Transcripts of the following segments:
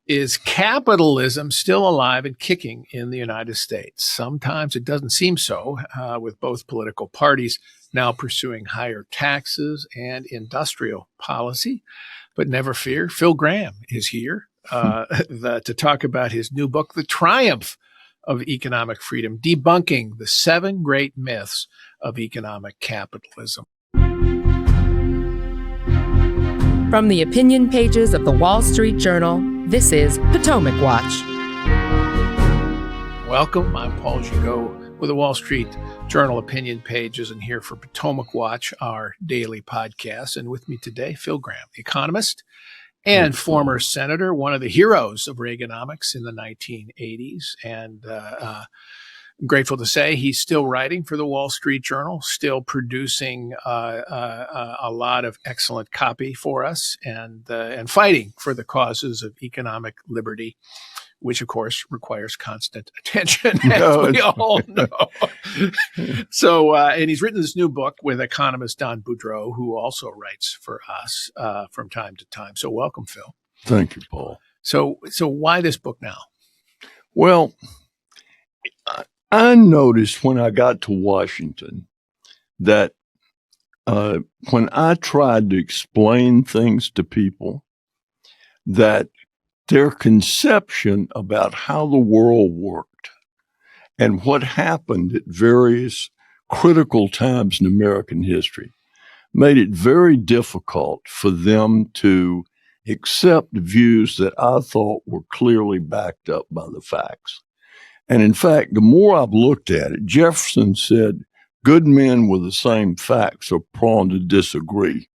Is capitalism still alive and kicking in the United States? Sometimes it doesn't seem so, with both political parties now pursuing higher taxes and industrial policy. But never fear, Phil Gramm is here to talk about his new book, The Triumph of Economic Freedom, Debunking the 7 Great Myths of Economic Capitalism. From the opinion pages of the Wall Street Journal, this is Potomac Watch. Welcome. I'm Paul Gigot with the Wall Street Journal opinion pages, and here for Potomac Watch, our daily podcast. And with me today, Phil Gramm, economist and former senator, one of the heroes of Reaganomics in the 1980s. And I'm grateful to say he's still writing for the Wall Street Journal, still producing a lot of excellent copy for us, and fighting for the causes of economic liberty, which, of course, requires constant attention, as we all know. So, and he's written this new book with economist Don Boudreaux, who also writes for us from time to time. So welcome, Phil. Thank you, Paul. So why this book now? Well, I noticed when I got to Washington that when I tried to explain things to people, that their conception about how the world worked and what happened at various critical times in American history made it very difficult for them to accept views that I thought were clearly backed up by the facts. And in fact, the more I've looked at it, Jefferson said, good men with the same facts are prone to disagree.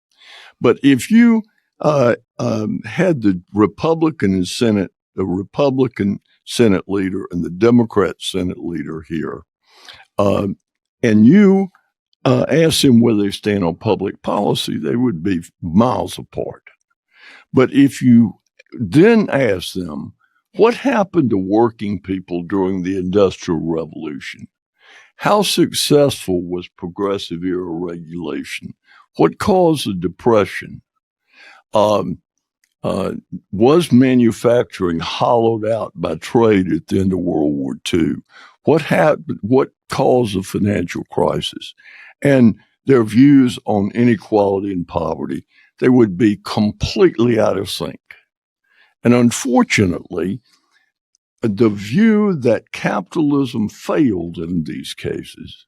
But if you had the Republican Senate leader and the Democrat Senate leader here, and you asked them where they stand on public policy, they would be miles apart. But if you then ask them, what happened to working people during the Industrial Revolution? How successful was progressive era regulation? What caused the Depression? Was manufacturing hollowed out by trade at the end of World War II? What happened? What caused the financial crisis? And their views on inequality and poverty, they would be completely out of sync. And unfortunately, the view that capitalism failed in these cases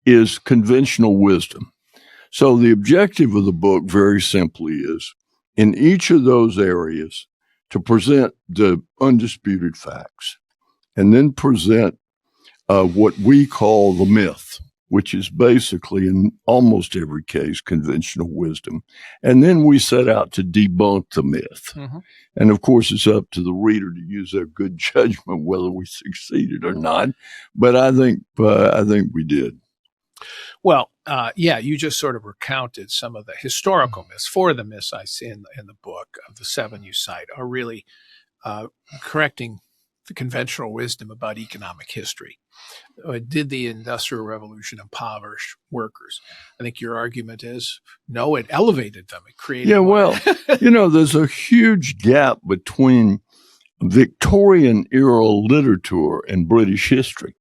is conventional wisdom. So the objective of the book very simply is, in each of those areas, to present the undisputed facts and then present what we call the myth, which is basically, in almost every case, conventional wisdom. And then we set out to debunk the myth. And of course, it's up to the reader to use their good judgment whether we succeeded or not. But I think we did. Well, you just sort of recounted some of the historical myths. 4 of the myths I see in the book, of the 7 you cite, are really correcting the conventional wisdom about economic history. Did the Industrial Revolution impoverish workers? I think your argument is, no, it elevated them. It created. Yeah, well, there's a huge gap between Victorian era literature and British history.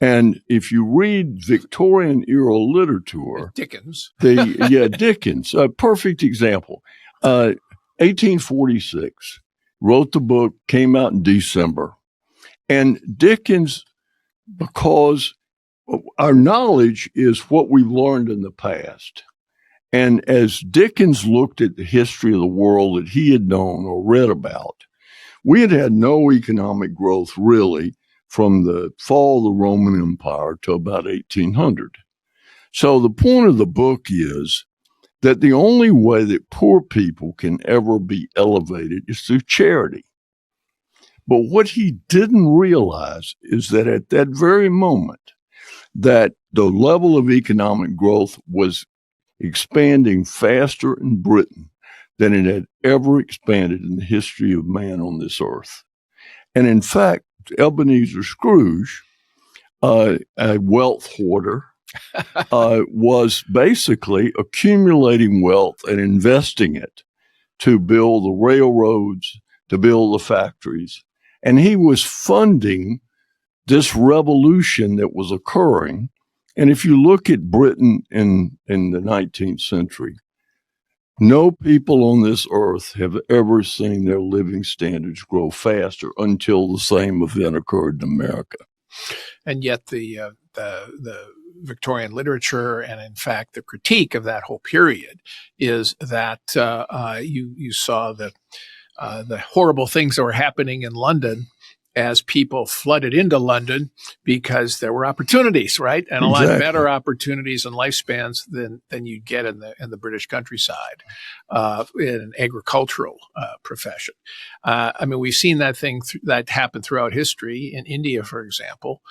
And if you read Victorian era literature, Dickens, Dickens, a perfect example. 1846, wrote the book, came out in December. And Dickens, because our knowledge is what we've learned in the past. And as Dickens looked at the history of the world that he had known or read about, we had had no economic growth really from the fall of the Roman Empire to about 1800. So the point of the book is that the only way that poor people can ever be elevated is through charity. But what he didn't realize is that at that very moment, that the level of economic growth was expanding faster in Britain than it had ever expanded in the history of man on this earth. And in fact, Ebenezer Scrooge, a wealth hoarder, was basically accumulating wealth and investing it to build the railroads, to build the factories. And he was funding this revolution that was occurring. And if you look at Britain in the 19th century, no people on this earth have ever seen their living standards grow faster until the same event occurred in America. And yet the Victorian literature and, in fact, the critique of that whole period is that you saw the horrible things that were happening in London as people flooded into London because there were opportunities, right? And a lot better opportunities and lifespans than you'd get in the British countryside in an agricultural profession. I mean, we've seen that happen throughout history. In India, for example,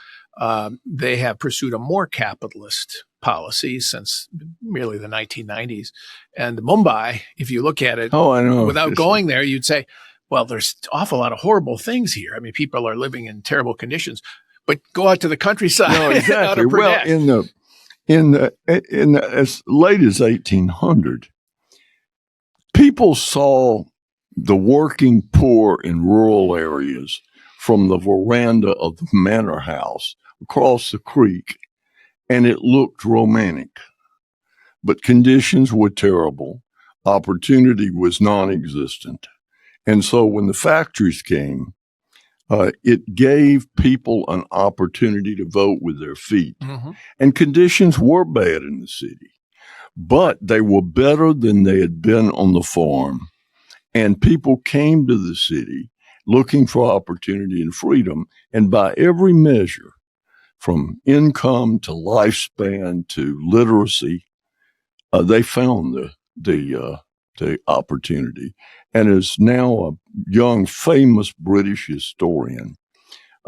they have pursued a more capitalist policy since really the 1990s. And Mumbai, if you look at it without going there, you'd say, well, there's an awful lot of horrible things here. I mean, people are living in terrible conditions, but go out to the countryside. No, exactly. Well, in the as late as 1800, people saw the working poor in rural areas from the veranda of the manor house across the creek, and it looked romantic. But conditions were terrible. Opportunity was non-existent. And so when the factories came, it gave people an opportunity to vote with their feet. Mm-hmm. And conditions were bad in the city, but they were better than they had been on the farm. And people came to the city looking for opportunity and freedom. And by every measure, from income to lifespan to literacy, they found the opportunity. And as now a young, famous British historian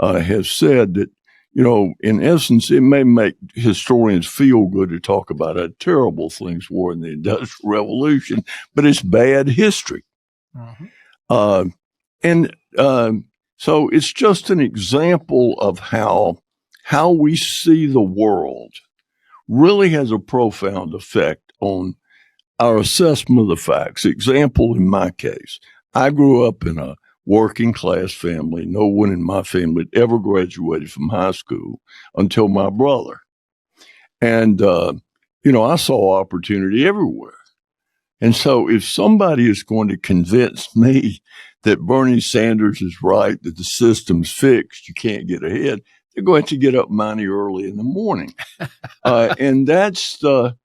has said that, in essence, it may make historians feel good to talk about how terrible things were in the Industrial Revolution, but it's bad history. Mm-hmm. So it's just an example of how we see the world really has a profound effect on our assessment of the facts. Example, in my case, I grew up in a working class family. No one in my family had ever graduated from high school until my brother. And, I saw opportunity everywhere. And so if somebody is going to convince me that Bernie Sanders is right, that the system's fixed, you can't get ahead, they're going to get up mighty early in the morning. And that's the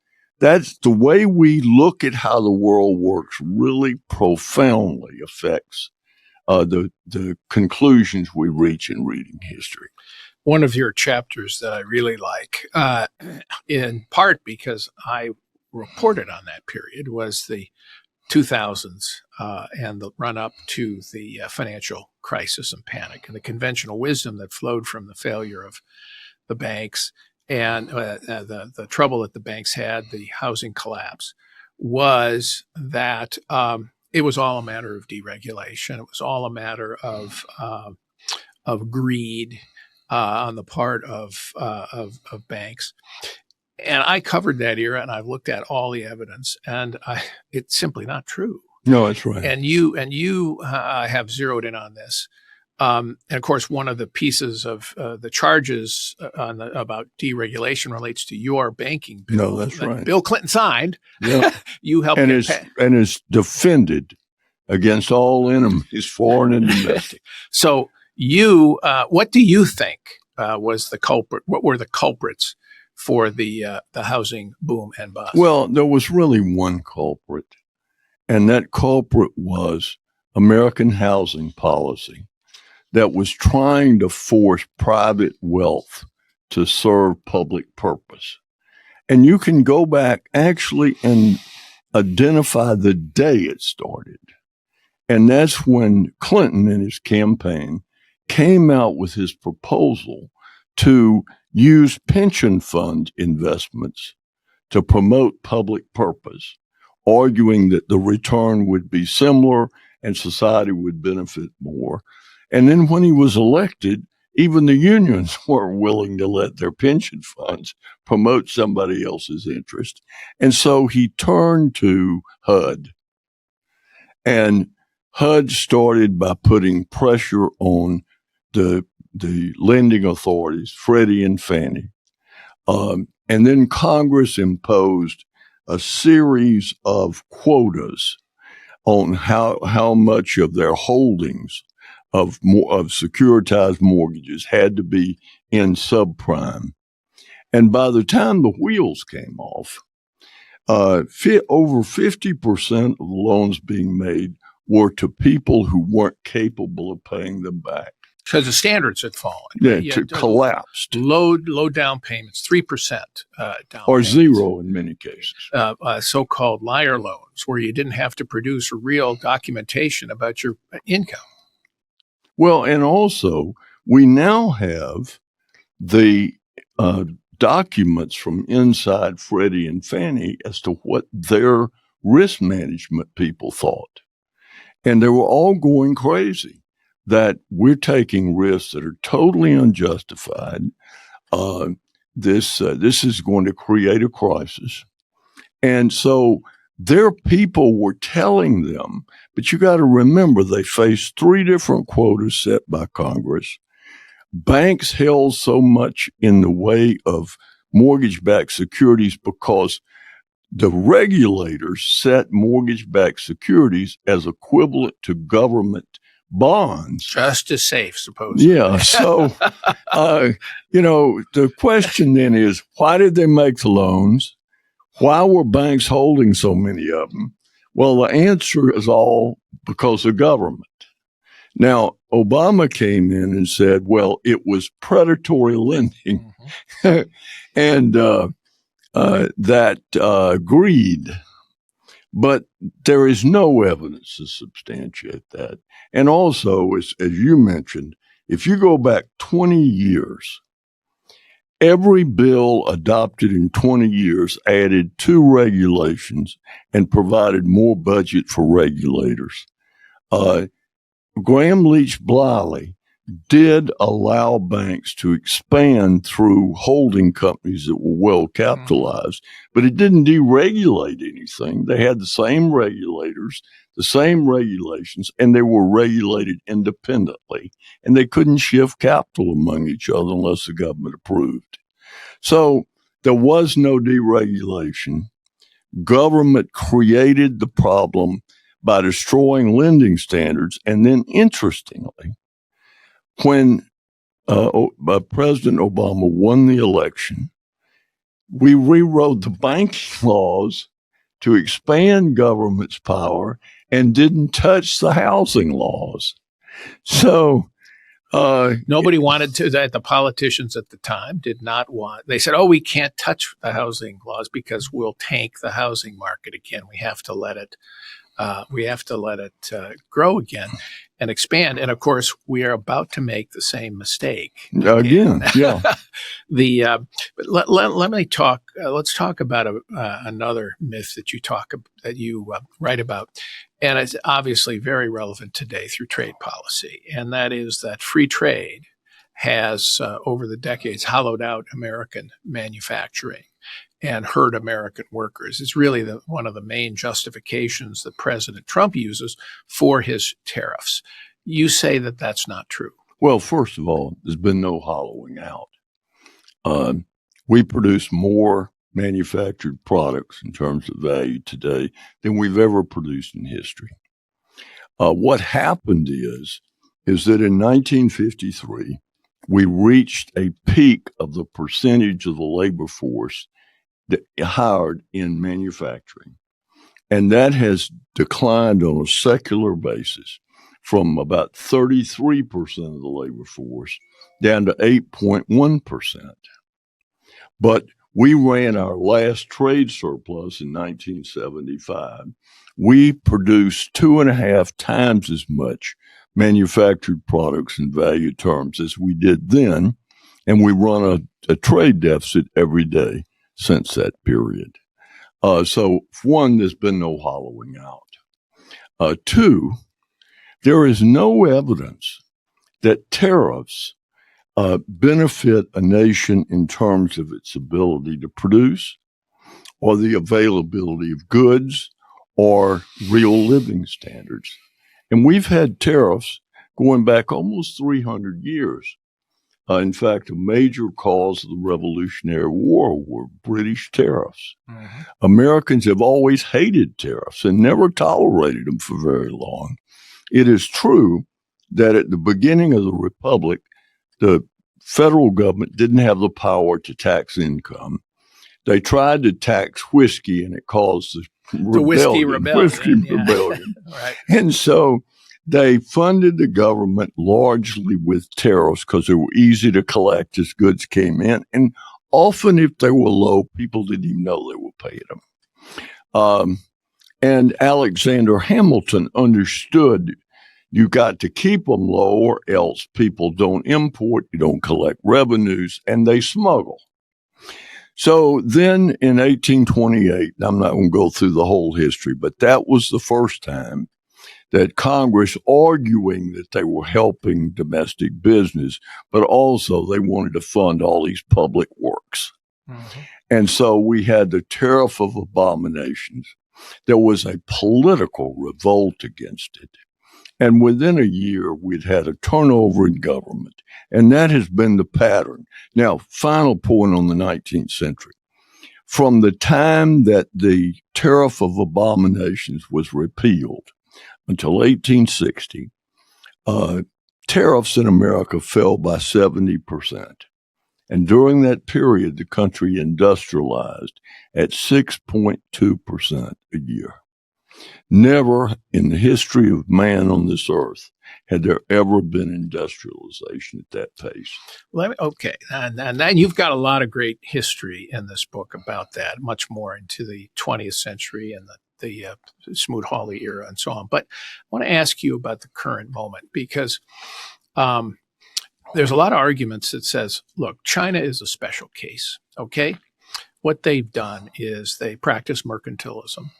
way we look at how the world works really profoundly affects the conclusions we reach in reading history. One of your chapters that I really like, in part because I reported on that period, was the 2000s and the run-up to the financial crisis and panic and the conventional wisdom that flowed from the failure of the banks and the trouble that the banks had, the housing collapse, was that it was all a matter of deregulation. It was all a matter of greed on the part of banks. And I covered that era, and I've looked at all the evidence, and it's simply not true. No, that's right. And you have zeroed in on this. And of course, one of the pieces of the charges about deregulation relates to your banking bill. No, that's right. Bill Clinton signed. Yeah. You helped and is defended against all enemies, foreign and domestic. So what do you think was the culprit? What were the culprits for the housing boom and bust? Well, there was really one culprit, and that culprit was American housing policy that was trying to force private wealth to serve public purpose. And you can go back actually and identify the day it started. And that's when Clinton in his campaign came out with his proposal to use pension fund investments to promote public purpose, arguing that the return would be similar and society would benefit more. And then when he was elected, even the unions weren't willing to let their pension funds promote somebody else's interest. And so he turned to HUD. And HUD started by putting pressure on the lending authorities, Freddie and Fannie. And then Congress imposed a series of quotas on how much of their holdings of securitized mortgages had to be in subprime. And by the time the wheels came off, over 50% of the loans being made were to people who weren't capable of paying them back. Because the standards had fallen. Yeah, collapsed. Low down payments, 3% down or payments. Zero in many cases. So-called liar loans, where you didn't have to produce a real documentation about your income. Well, and also, we now have the documents from inside Freddie and Fannie as to what their risk management people thought. And they were all going crazy that we're taking risks that are totally unjustified. This is going to create a crisis. And so their people were telling them, but you got to remember they faced 3 different quotas set by Congress. Banks held so much in the way of mortgage-backed securities because the regulators set mortgage-backed securities as equivalent to government bonds. Just as safe, supposedly. Yeah. So, the question then is, why did they make the loans? Why were banks holding so many of them? Well, the answer is all because of government. Now, Obama came in and said, well, it was predatory lending and that greed. But there is no evidence to substantiate that. And also, as you mentioned, if you go back 20 years, every bill adopted in 20 years added 2 regulations and provided more budget for regulators. Gramm Leach Bliley did allow banks to expand through holding companies that were well capitalized, but it didn't deregulate anything. They had the same regulators, the same regulations, and they were regulated independently, and they couldn't shift capital among each other unless the government approved. So there was no deregulation. Government created the problem by destroying lending standards. And then, interestingly, when President Obama won the election, we rewrote the banking laws to expand government's power and didn't touch the housing laws. So nobody wanted to. The politicians at the time did not want. They said, "Oh, we can't touch the housing laws because we'll tank the housing market again. We have to let it." Grow again and expand. And of course, we are about to make the same mistake again. Yeah. But let me talk. Let's talk about another myth that you write about, and it's obviously very relevant today through trade policy, and that is that free trade has over the decades hollowed out American manufacturing and hurt American workers. It's really one of the main justifications that President Trump uses for his tariffs. You say that that's not true. Well, first of all, there's been no hollowing out. We produce more manufactured products in terms of value today than we've ever produced in history. What happened is that in 1953, we reached a peak of the percentage of the labor force hired in manufacturing. And that has declined on a secular basis from about 33% of the labor force down to 8.1%. But we ran our last trade surplus in 1975. We produced 2.5 times as much manufactured products in value terms as we did then. And we run a trade deficit every day since that period. So, 1, there's been no hollowing out. 2, there is no evidence that tariffs benefit a nation in terms of its ability to produce or the availability of goods or real living standards. And we've had tariffs going back almost 300 years. In fact, a major cause of the Revolutionary War were British tariffs. Mm-hmm. Americans have always hated tariffs and never tolerated them for very long. It is true that at the beginning of the Republic, the federal government didn't have the power to tax income. They tried to tax whiskey, and it caused the whiskey rebellion. Rebellion. Right. And so they funded the government largely with tariffs because they were easy to collect as goods came in. And often, if they were low, people didn't even know they were paying them. And Alexander Hamilton understood you got to keep them low or else people don't import, you don't collect revenues, and they smuggle. So then in 1828, I'm not going to go through the whole history, but that was the first time that Congress, arguing that they were helping domestic business, but also they wanted to fund all these public works. Mm-hmm. And so we had the Tariff of Abominations. There was a political revolt against it. And within a year, we'd had a turnover in government. And that has been the pattern. Now, final point on the 19th century. From the time that the Tariff of Abominations was repealed until 1860, tariffs in America fell by 70%. And during that period, the country industrialized at 6.2% a year. Never in the history of man on this earth had there ever been industrialization at that pace. Okay. And then you've got a lot of great history in this book about that, much more into the 20th century and the Smoot-Hawley era and so on. But I want to ask you about the current moment because there's a lot of arguments that says, look, China is a special case, okay? What they've done is they practice mercantilism.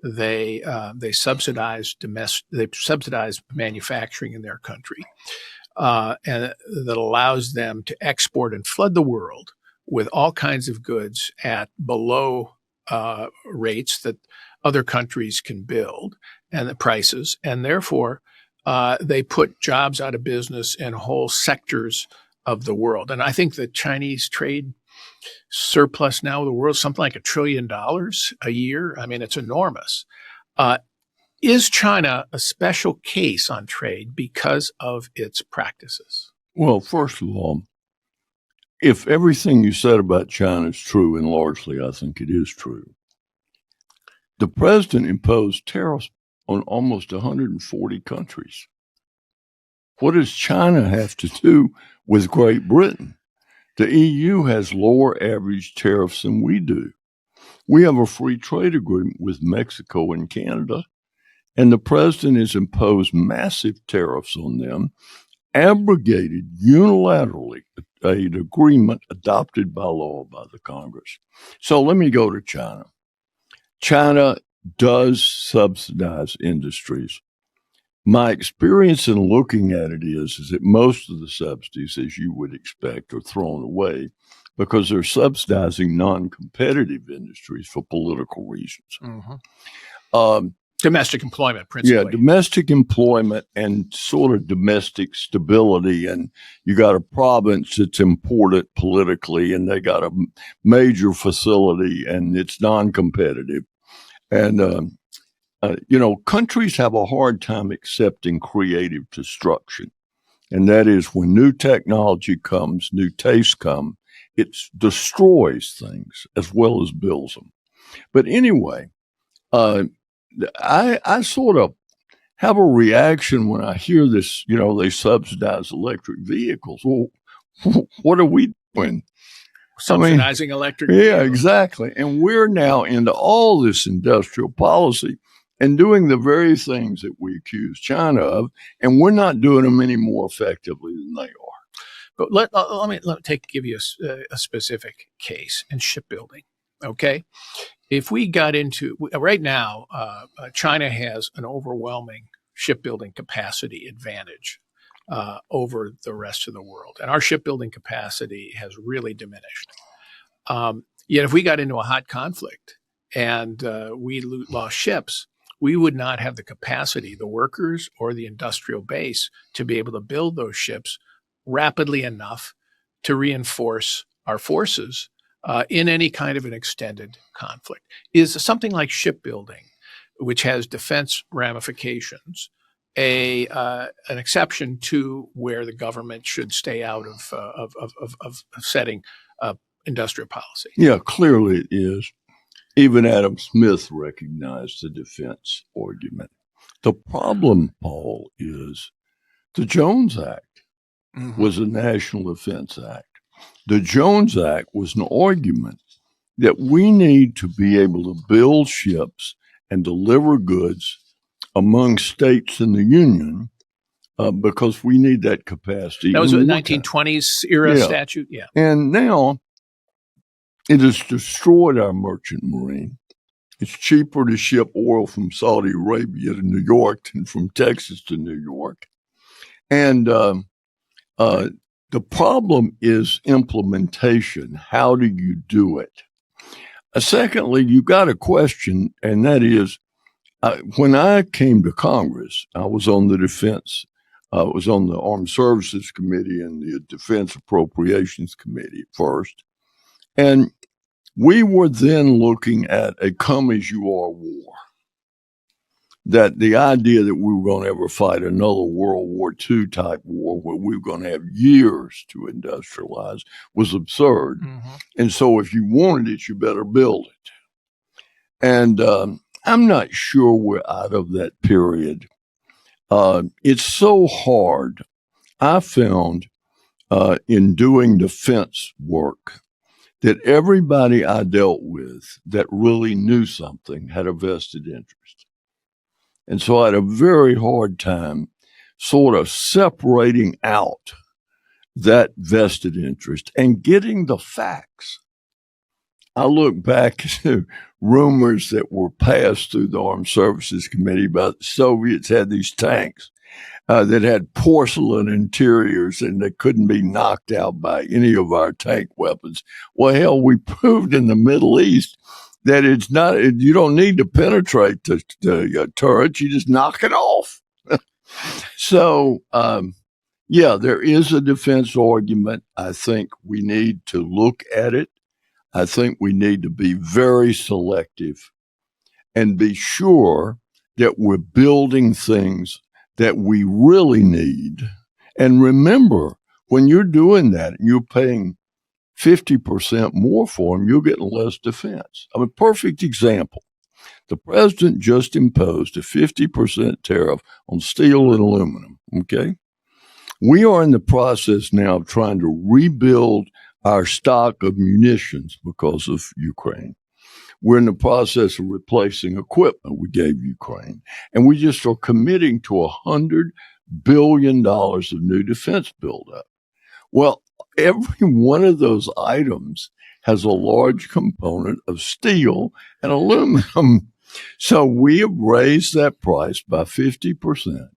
They subsidize manufacturing in their country, and that allows them to export and flood the world with all kinds of goods at below rates that other countries can build and the prices, and therefore they put jobs out of business in whole sectors of the world. And I think the Chinese trade surplus now of the world, something like $1 trillion a year. I mean, it's enormous. Is China a special case on trade because of its practices? Well, first of all, if everything you said about China is true, and largely I think it is true, the president imposed tariffs on almost 140 countries. What does China have to do with Great Britain? The EU has lower average tariffs than we do. We have a free trade agreement with Mexico and Canada, and the president has imposed massive tariffs on them, abrogated unilaterally an agreement adopted by law by the Congress. So let me go to China. China does subsidize industries. My experience in looking at it is that most of the subsidies, as you would expect, are thrown away because they're subsidizing non-competitive industries for political reasons. Mm-hmm. Domestic employment, principally. Yeah, domestic employment and sort of domestic stability. And you got a province that's important politically, and they got a major facility, and it's non-competitive. And countries have a hard time accepting creative destruction. And that is when new technology comes, new tastes come, it destroys things as well as builds them. But anyway, I sort of have a reaction when I hear this, they subsidize electric vehicles. Well, what are we doing? Subsidizing electric vehicles. Yeah, exactly. And we're now into all this industrial policy and doing the very things that we accuse China of, and we're not doing them any more effectively than they are. But let me give you a specific case in shipbuilding, okay? If we got into right now, China has an overwhelming shipbuilding capacity advantage over the rest of the world, and our shipbuilding capacity has really diminished. Yet, if we got into a hot conflict and we lost ships, we would not have the capacity, the workers or the industrial base, to be able to build those ships rapidly enough to reinforce our forces in any kind of an extended conflict. Is something like shipbuilding, which has defense ramifications, an exception to where the government should stay out of setting industrial policy? Yeah, clearly it is. Even Adam Smith recognized the defense argument. The problem, Paul, is the Jones Act was a National Defense Act. The Jones Act was an argument that we need to be able to build ships and deliver goods among states in the Union because we need that capacity. That was a 1920s era statute? Yeah. And now it has destroyed our merchant marine. It's cheaper to ship oil from Saudi Arabia to New York than from Texas to New York. And the problem is implementation. How do you do it? Secondly, you got a question, and that is, when I came to Congress, I was on the Defense, I was on the Armed Services Committee and the Defense Appropriations Committee first. And we were then looking at a come-as-you-are war. That the idea that we were going to ever fight another World War II type war where we were going to have years to industrialize was absurd. And so if you wanted it, you better build it. And I'm not sure we're out of that period. It's so hard. I found in doing defense work that everybody I dealt with that really knew something had a vested interest. And so I had a very hard time sort of separating out that vested interest and getting the facts. I look back to rumors that were passed through the Armed Services Committee about the Soviets had these tanks that had porcelain interiors and they couldn't be knocked out by any of our tank weapons. Well, hell, we proved in the Middle East that it's not, you don't need to penetrate the turret, you just knock it off. So, there is a defense argument. I think we need to look at it. I think we need to be very selective and be sure that we're building things that we really need. And remember, when you're doing that, you're paying 50% more for them, you're getting less defense. I mean, perfect example. The president just imposed a 50% tariff on steel and aluminum, okay? We are in the process now of trying to rebuild our stock of munitions because of Ukraine. We're in the process of replacing equipment we gave Ukraine. And we just are committing to $100 billion of new defense buildup. Well, every one of those items has a large component of steel and aluminum. So we have raised that price by 50%.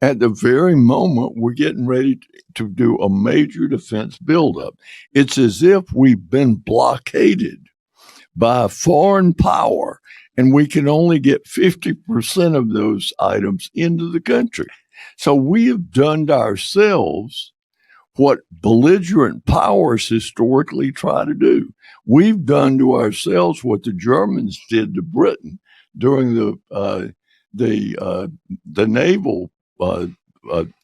At the very moment we're getting ready to do a major defense buildup. It's as if we've been blockaded by a foreign power and we can only get 50% of those items into the country. So we have done to ourselves what belligerent powers historically try to do. We've done to ourselves what the Germans did to Britain during the naval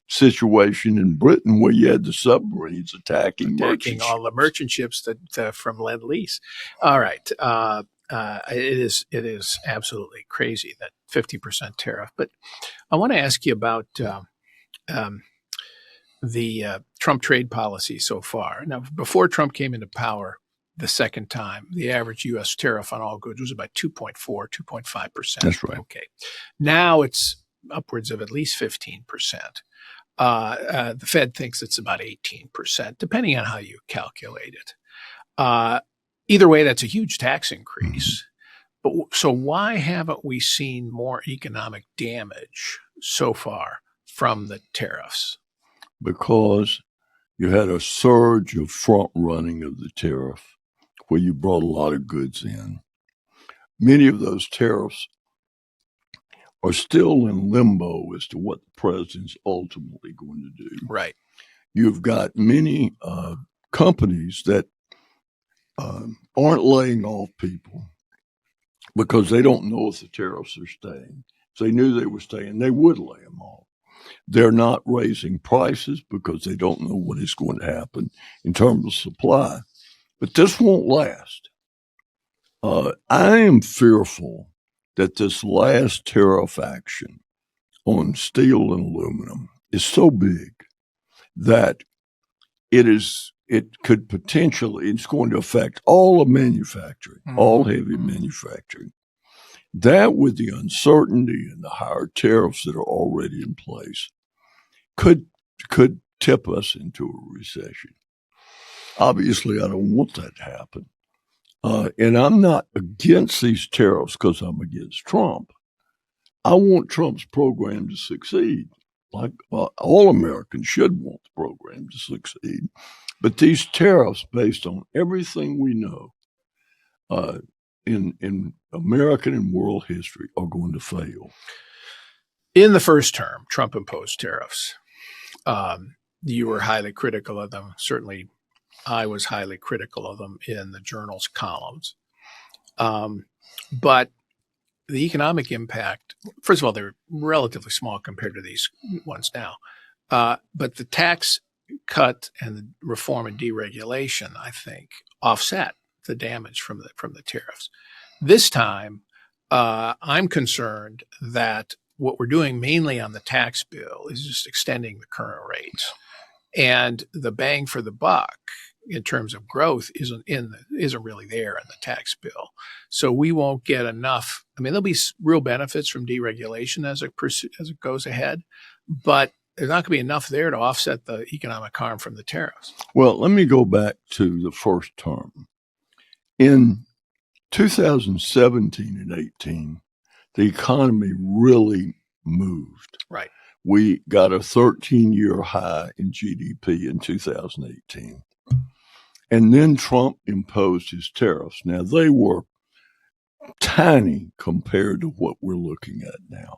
situation in Britain, where you had the submarines attacking merchant all the merchant ships that from Lend-Lease. All right, it is absolutely crazy, that 50% tariff. But I want to ask you about the Trump trade policy so far. Now, before Trump came into power the second time, the average U.S. tariff on all goods was about 2.4, 2.5%. That's right. Okay. Now it's upwards of at least 15%. The Fed thinks it's about 18%, depending on how you calculate it. Either way, that's a huge tax increase. But so why haven't we seen more economic damage so far from the tariffs? Because you had a surge of front running of the tariff where you brought a lot of goods in. Many of those tariffs are still in limbo as to what the president's ultimately going to do. Right. You've got many companies that aren't laying off people because they don't know if the tariffs are staying. If they knew they were staying, they would lay them off. They're not raising prices because they don't know what is going to happen in terms of supply. But this won't last. I am fearful that this last tariff action on steel and aluminum is so big that it's going to affect all of manufacturing, all heavy manufacturing. That, with the uncertainty and the higher tariffs that are already in place, could tip us into a recession. Obviously, I don't want that to happen. And I'm not against these tariffs because I'm against Trump. I want Trump's program to succeed. Like all Americans should want the program to succeed. But these tariffs, based on everything we know in American and world history, are going to fail. In the first term, Trump imposed tariffs. You were highly critical of them. Certainly, I was highly critical of them in the Journal's columns. But the economic impact, first of all, they're relatively small compared to these ones now. But the tax cut and the reform and deregulation, I think, offset the damage from the tariffs. This time, I'm concerned that what we're doing mainly on the tax bill is just extending the current rates, and the bang for the buck in terms of growth isn't really there in the tax bill. So we won't get enough. I mean, there'll be real benefits from deregulation as it goes ahead, but there's not going to be enough there to offset the economic harm from the tariffs. Well, let me go back to the first term. In 2017 and 18, the economy really moved. Right. We got a 13-year high in GDP in 2018. And then Trump imposed his tariffs. Now, they were tiny compared to what we're looking at now.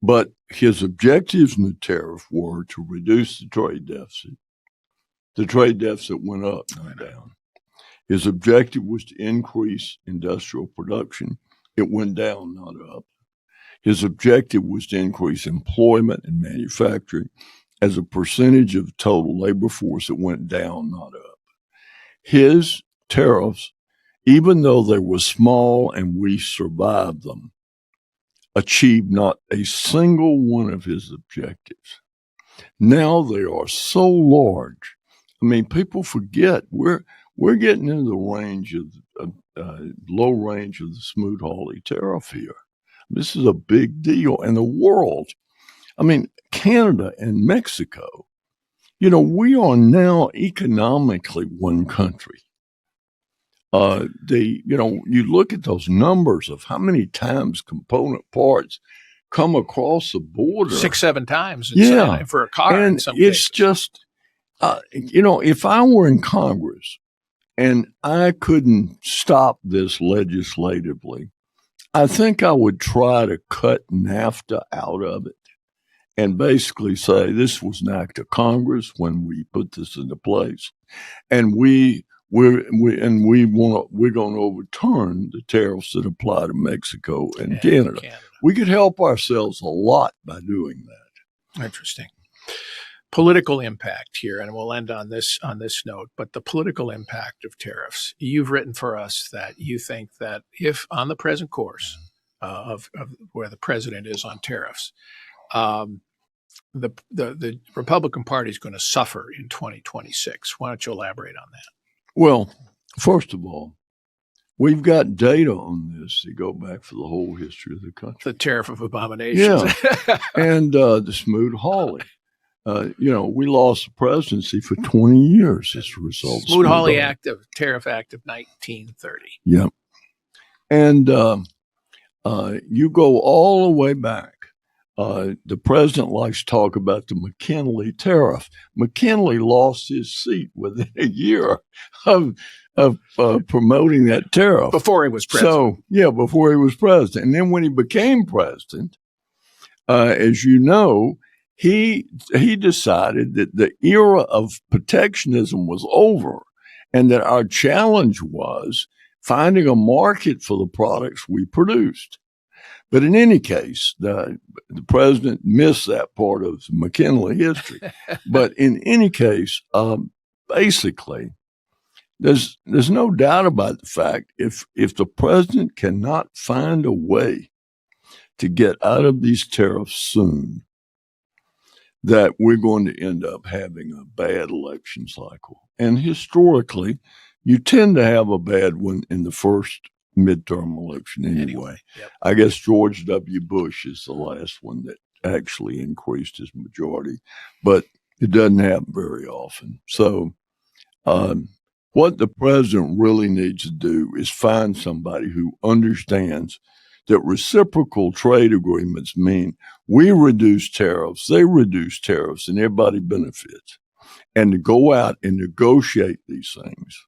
But his objectives in the tariff were to reduce the trade deficit. The trade deficit went up, not down. His objective was to increase industrial production. It went down, not up. His objective was to increase employment and manufacturing as a percentage of the total labor force. It went down, not up. His tariffs, even though they were small and we survived them, achieved not a single one of his objectives. Now they are so large. I mean, people forget we're getting into the range of low range of the Smoot-Hawley tariff here. This is a big deal. And the world, I mean, Canada and Mexico, we are now economically one country. You look at those numbers of how many times component parts come across the border. 6-7 times for a car and in some it's cases. Just, if I were in Congress and I couldn't stop this legislatively, I think I would try to cut NAFTA out of it and basically say this was an act of Congress when we put this into place, and we're going to overturn the tariffs that apply to Mexico and Canada. We could help ourselves a lot by doing that. Interesting. Political impact here, and we'll end on this note, but the political impact of tariffs. You've written for us that you think that if on the present course of where the president is on tariffs, the Republican Party is going to suffer in 2026. Why don't you elaborate on that? Well, first of all, we've got data on this that go back for the whole history of the country. The tariff of abominations. Yeah, and the Smoot-Hawley. We lost the presidency for 20 years as a result. Smoot-Hawley Tariff Act of 1930. Yep. And you go all the way back. The president likes to talk about the McKinley tariff. McKinley lost his seat within a year of of promoting that tariff. Before he was president. So, yeah, before he was president. And then when he became president, as you know, he decided that the era of protectionism was over and that our challenge was finding a market for the products we produced. But in any case, the president missed that part of McKinley history. But in any case, basically, there's no doubt about the fact if the president cannot find a way to get out of these tariffs soon, that we're going to end up having a bad election cycle. And historically, you tend to have a bad one in the first midterm election anyway. Yep. I guess George W. Bush is the last one that actually increased his majority, but it doesn't happen very often. So what the president really needs to do is find somebody who understands that reciprocal trade agreements mean we reduce tariffs, they reduce tariffs, and everybody benefits. And to go out and negotiate these things.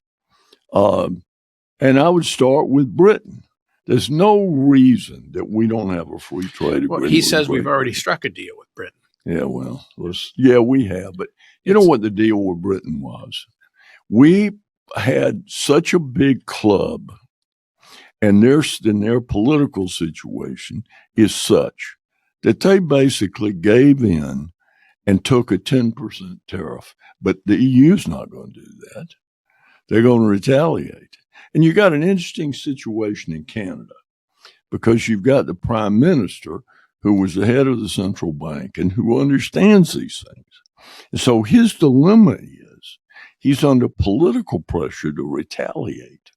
And I would start with Britain. There's no reason that we don't have a free trade agreement. Well, he says we've already struck a deal with Britain. Yeah, well, we have. But you know what the deal with Britain was? We had such a big club, and their political situation is such that they basically gave in and took a 10% tariff. But the EU's not going to do that. They're going to retaliate. And you got an interesting situation in Canada because you've got the prime minister who was the head of the central bank and who understands these things. And so his dilemma is he's under political pressure to retaliate,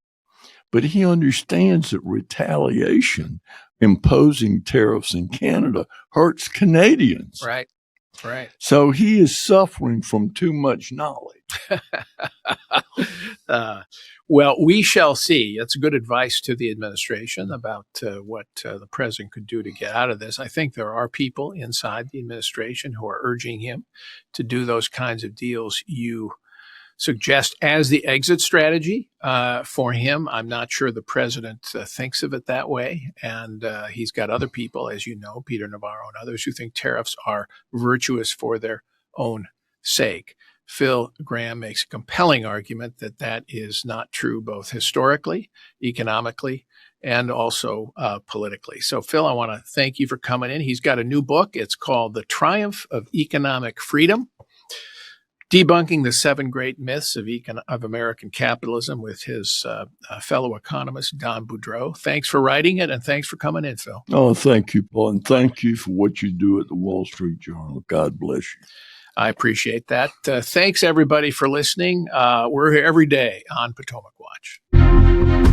but he understands that retaliation, imposing tariffs in Canada, hurts Canadians. Right. Right. So he is suffering from too much knowledge. Well, we shall see. That's good advice to the administration about what the president could do to get out of this. I think there are people inside the administration who are urging him to do those kinds of deals you suggest as the exit strategy for him. I'm not sure the president thinks of it that way. And he's got other people, as you know, Peter Navarro and others, who think tariffs are virtuous for their own sake. Phil Gramm makes a compelling argument that that is not true, both historically, economically, and also politically. So, Phil, I want to thank you for coming in. He's got a new book. It's called The Triumph of Economic Freedom: Debunking the 7 Great Myths of American Capitalism, with his fellow economist, Don Boudreau. Thanks for writing it, and thanks for coming in, Phil. Oh, thank you, Paul, and thank you for what you do at the Wall Street Journal. God bless you. I appreciate that. Thanks, everybody, for listening. We're here every day on Potomac Watch.